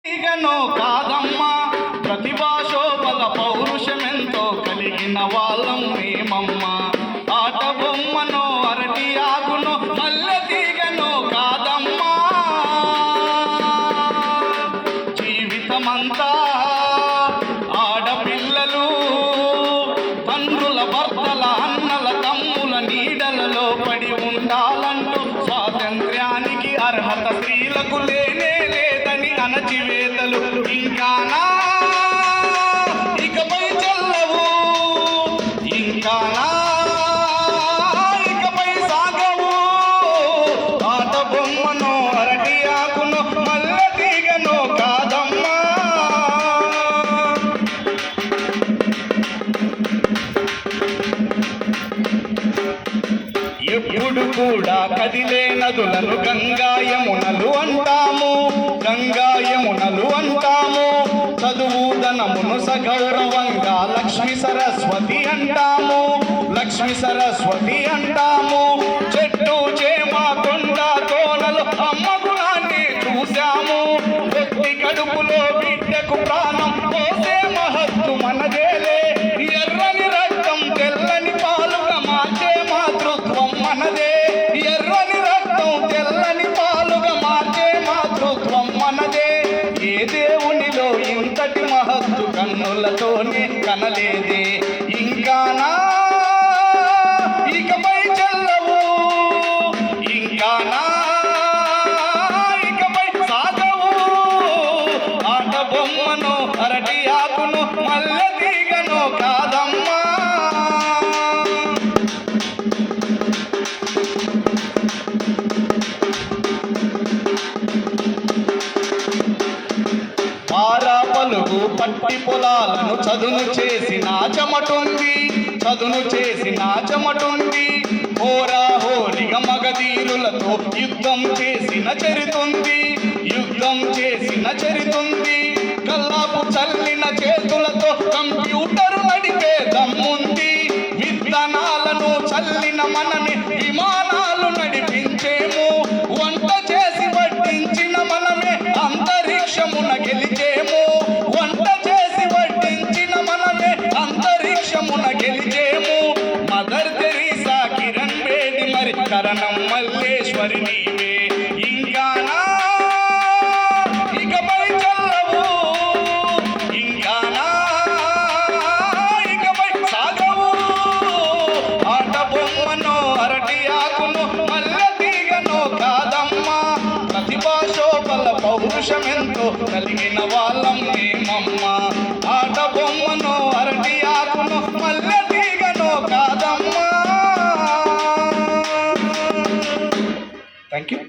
ఇగనో కాదమ్మా ప్రతిభాశోభల పౌరుషమెంతో కలిగిన వాళ్ళం మేమమ్మా. ఆట బొమ్మనో అరటి ఆకునో మల్లె తీగనో కాదమ్మా జీవితమంతా ఆడపిల్లలు తండ్రుల భర్తల అన్నల తమ్ముల నీడలలో పడి ఉండాలంటూ స్వాతంత్ర్యానికి అర్హత స్త్రీలకు లేనే లేదని అణచివేతలు ఇంకానా ఇకపై చెల్లవు, ఇంకానా ఇకపై సాగవు. ఆట బొమ్మనో అరటి ఆకునో మల్లె తీగనో కాదమ్మా. ఎప్పుడు కూడా కదిలే నదులను గంగాయమునలు అంటాము, గంగాయమునలు అంటాము. చదువుదనమును సగౌరవంగా లక్ష్మి సరస్వతి అంటాము, లక్ష్మి సరస్వతి అంటాము. చెట్టు చేమ కొండ కోనలు అమ్మ గుణాన్ని చూశాము. వ్యక్తి కడుపులో బిడ్డకు ప్రాణం పోసే మహత్తు మనదేలే. ఎర్రని రక్తం తెల్లని పాలుగా మార్చే మాతృత్వం మనదే. ఎర్రని రక్తం తెల్లని పాలుగా మార్చే మాతృత్వం మనదే. ఏ దేవునిలో ఇంతటి మహత్తు కన్నులతోనే కనలేదే. ఇంకానా ఇకపై చెల్లవు, ఇంకానా ఇకపై సాగవు. ఆట బొమ్మను అరటి ఆకును మల్లె తీగను కాదమ్మా. పలుగు పట్టి పొలాలను చదును చేసిన చెమటుంది, చదును చేసిన చెమటుంది. హోరా హోరిగా మగధీరులతో యుద్ధం చేసిన చరితుంది, యుద్ధం చేసిన చరితుంది. కల్లాపు చల్లిన చేతులతో కంప్యూటర్ నడిపే దమ్ముంది. విత్తనాలను చల్లిన మనని విమానాలు నడిపించేము. వంట చేసి వడ్డించిన మనమే అంతరిక్షమున గెలిచేము. వంట చేసి వడ్డించిన మనమే అంతరిక్షమున గెలిచేము. మదర్ తెరీసా, కిరణ్ బేడి, మరి కరణం మల్లేశ్వరి నీవే. ఇంకానా ఇకపై చెల్లవు, ఇంకానా ఇకపై సాగవు. ఆట బొమ్మనో అరటి ఆకును మల్లె తీగనో కాదమ్మా. ప్రతిభాశోభల పౌరుషమెంతో కలిగిన వాళ్ళం మేమమ్మా. ఆట బొమ్మనో అరటి ఆకును మల్లె తీగనో కాదమ్మా. Thank you.